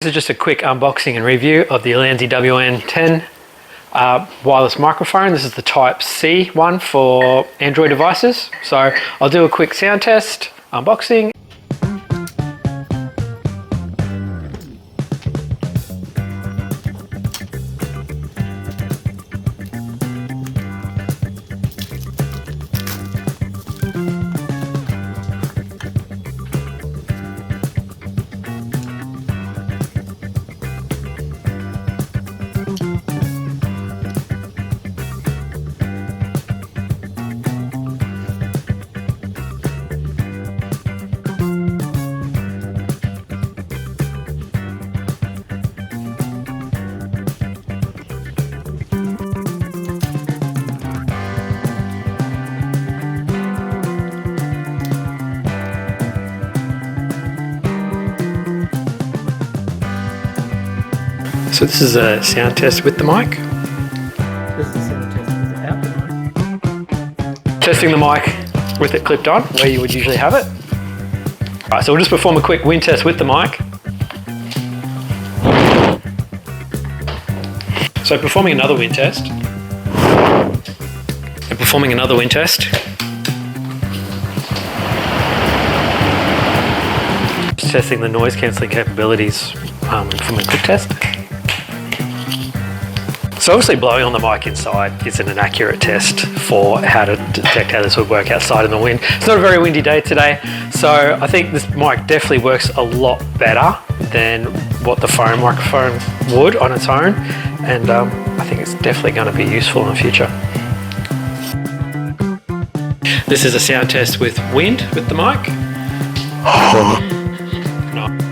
This is just a quick unboxing and review of the Ulanzi WM-10 wireless microphone. This is the Type C one for Android devices. So I'll do a quick sound test, unboxing. So this is a sound test with the mic. This is a sound test without the mic. Testing the mic with it clipped on, where you would usually have it. Alright, so we'll just perform a quick wind test with the mic. So performing another wind test. And performing another wind test. Just testing the noise cancelling capabilities from a quick test. So obviously blowing on the mic inside isn't an accurate test for how to detect how this would work outside in the wind. It's not a very windy day today, so I think this mic definitely works a lot better than what the phone microphone would on its own, and I think it's definitely going to be useful in the future. This is a sound test with wind with the mic. No.